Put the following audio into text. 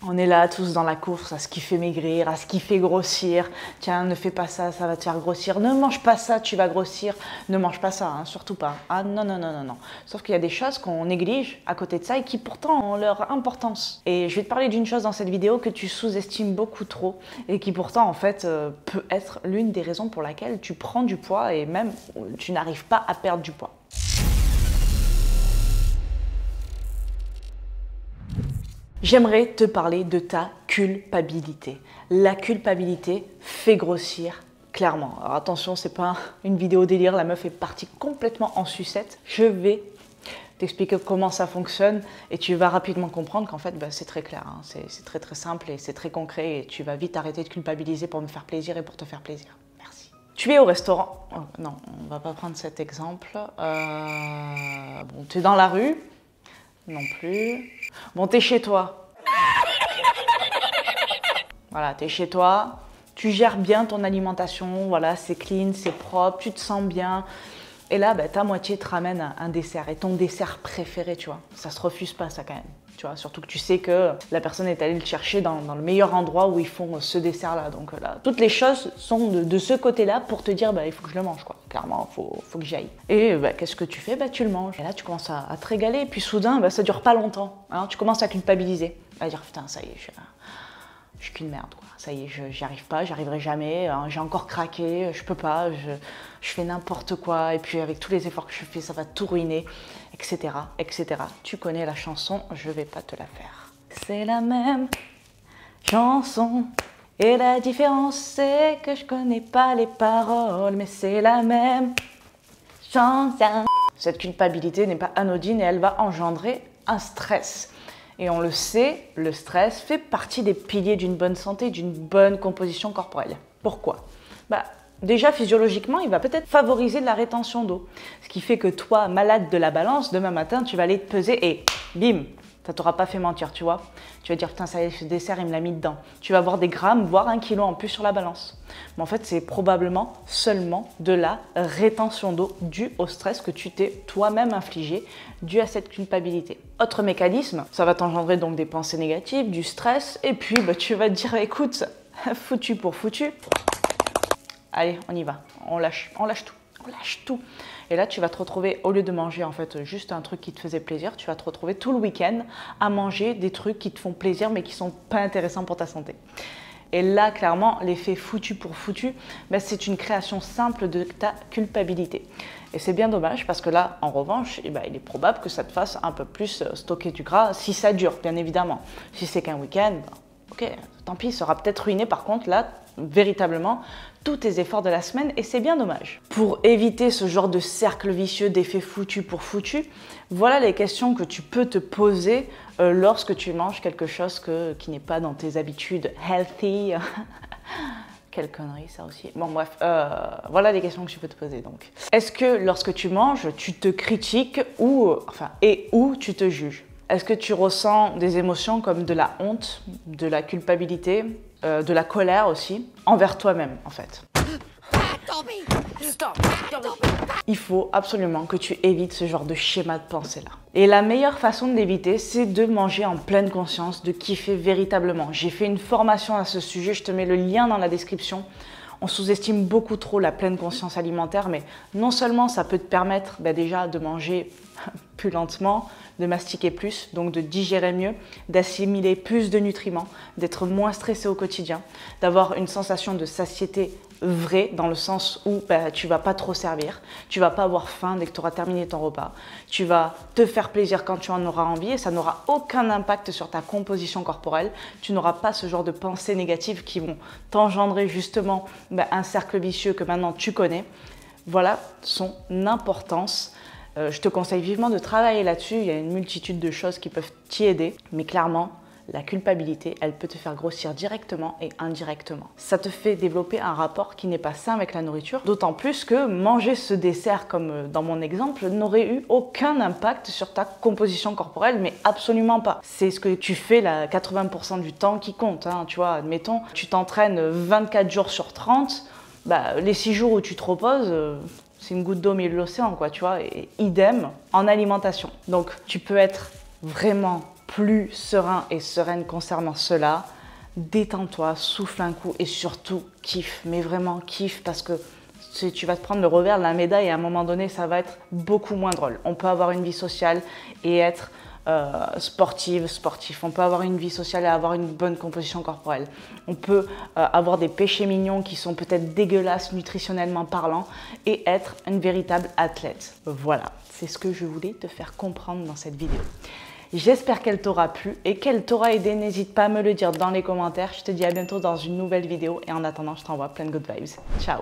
On est là tous dans la course à ce qui fait maigrir, à ce qui fait grossir. Tiens, ne fais pas ça, ça va te faire grossir. Ne mange pas ça, tu vas grossir. Ne mange pas ça, hein, surtout pas. Ah non, non, non, non, non. Sauf qu'il y a des choses qu'on néglige à côté de ça et qui pourtant ont leur importance. Et je vais te parler d'une chose dans cette vidéo que tu sous-estimes beaucoup trop et qui pourtant en fait peut être l'une des raisons pour laquelle tu prends du poids et même tu n'arrives pas à perdre du poids. J'aimerais te parler de ta culpabilité. La culpabilité fait grossir clairement. Alors attention, c'est pas une vidéo délire, la meuf est partie complètement en sucette. Je vais t'expliquer comment ça fonctionne et tu vas rapidement comprendre qu'en fait c'est très clair, hein. C'est très très simple et c'est très concret et tu vas vite arrêter de culpabiliser pour me faire plaisir et pour te faire plaisir. Merci. Tu es au restaurant. Oh, non, on va pas prendre cet exemple. Bon, tu es dans la rue. Non plus. Bon, t'es chez toi. Voilà, t'es chez toi. Tu gères bien ton alimentation. Voilà, c'est clean, c'est propre, tu te sens bien. Et là, ta moitié te ramène un dessert. Et ton dessert préféré, tu vois. Ça se refuse pas, ça, quand même. Tu vois, surtout que tu sais que la personne est allée le chercher dans le meilleur endroit où ils font ce dessert-là. Donc là, toutes les choses sont de ce côté-là pour te dire, il faut que je le mange, quoi. Clairement, faut que j'y aille. Et qu'est-ce que tu fais? Tu le manges. Et là, tu commences à te régaler. Et puis soudain, ça dure pas longtemps. Hein. Tu commences à culpabiliser. À dire, putain, ça y est, je suis qu'une merde, quoi. Ça y est, j'y arrive pas, j'y arriverai jamais, j'ai encore craqué, je peux pas, je fais n'importe quoi, et puis avec tous les efforts que je fais, ça va tout ruiner, etc., etc. Tu connais la chanson, je vais pas te la faire. C'est la même chanson, et la différence, c'est que je connais pas les paroles, mais c'est la même chanson. Cette culpabilité n'est pas anodine et elle va engendrer un stress. Et on le sait, le stress fait partie des piliers d'une bonne santé, d'une bonne composition corporelle. Pourquoi? Déjà, physiologiquement, il va peut-être favoriser de la rétention d'eau. Ce qui fait que toi, malade de la balance, demain matin, tu vas aller te peser et bim, ça t'aura pas fait mentir, tu vois. Tu vas dire, putain, ça y est, ce dessert, il me l'a mis dedans. Tu vas avoir des grammes, voire 1 kilo en plus sur la balance. Mais en fait, c'est probablement seulement de la rétention d'eau due au stress que tu t'es toi-même infligé, dû à cette culpabilité. Autre mécanisme, ça va t'engendrer donc des pensées négatives, du stress, et puis tu vas te dire, écoute, foutu pour foutu, allez, on y va, on lâche tout, on lâche tout. Et là, tu vas te retrouver, au lieu de manger en fait juste un truc qui te faisait plaisir, tu vas te retrouver tout le week-end à manger des trucs qui te font plaisir mais qui ne sont pas intéressants pour ta santé. Et là, clairement, l'effet foutu pour foutu, c'est une création simple de ta culpabilité. Et c'est bien dommage parce que là, en revanche, il est probable que ça te fasse un peu plus stocker du gras si ça dure, bien évidemment. Si c'est qu'un week-end, ok, tant pis, ça sera peut-être ruiné par contre là, véritablement, tous tes efforts de la semaine et c'est bien dommage. Pour éviter ce genre de cercle vicieux d'effet foutu pour foutu, voilà les questions que tu peux te poser lorsque tu manges quelque chose qui n'est pas dans tes habitudes healthy. Quelle connerie ça aussi. Bon bref, voilà les questions que tu peux te poser donc. Est-ce que lorsque tu manges, tu te critiques ou tu te juges? Est-ce que tu ressens des émotions comme de la honte, de la culpabilité, de la colère aussi, envers toi-même en fait? Il faut absolument que tu évites ce genre de schéma de pensée-là. Et la meilleure façon de l'éviter, c'est de manger en pleine conscience, de kiffer véritablement. J'ai fait une formation à ce sujet, je te mets le lien dans la description. On sous-estime beaucoup trop la pleine conscience alimentaire, mais non seulement ça peut te permettre déjà de manger plus lentement, de mastiquer plus, donc de digérer mieux, d'assimiler plus de nutriments, d'être moins stressé au quotidien, d'avoir une sensation de satiété vraie dans le sens où tu vas pas trop servir, tu vas pas avoir faim dès que tu auras terminé ton repas, tu vas te faire plaisir quand tu en auras envie et ça n'aura aucun impact sur ta composition corporelle, tu n'auras pas ce genre de pensées négatives qui vont t'engendrer justement un cercle vicieux que maintenant tu connais. Voilà son importance. Je te conseille vivement de travailler là-dessus, il y a une multitude de choses qui peuvent t'y aider, mais clairement, la culpabilité, elle peut te faire grossir directement et indirectement. Ça te fait développer un rapport qui n'est pas sain avec la nourriture, d'autant plus que manger ce dessert, comme dans mon exemple, n'aurait eu aucun impact sur ta composition corporelle, mais absolument pas. C'est ce que tu fais là, 80% du temps qui compte, hein, tu vois, admettons, tu t'entraînes 24 jours sur 30, les 6 jours où tu te reposes, c'est une goutte d'eau au milieu de l'océan, quoi, tu vois, et idem en alimentation. Donc, tu peux être vraiment plus serein et sereine concernant cela. Détends-toi, souffle un coup et surtout kiffe, mais vraiment kiffe parce que tu vas te prendre le revers de la médaille et à un moment donné, ça va être beaucoup moins drôle. On peut avoir une vie sociale et être sportif. On peut avoir une vie sociale et avoir une bonne composition corporelle. On peut avoir des péchés mignons qui sont peut-être dégueulasses nutritionnellement parlant et être une véritable athlète. Voilà, c'est ce que je voulais te faire comprendre dans cette vidéo. J'espère qu'elle t'aura plu et qu'elle t'aura aidé. N'hésite pas à me le dire dans les commentaires. Je te dis à bientôt dans une nouvelle vidéo et en attendant, je t'envoie plein de good vibes. Ciao!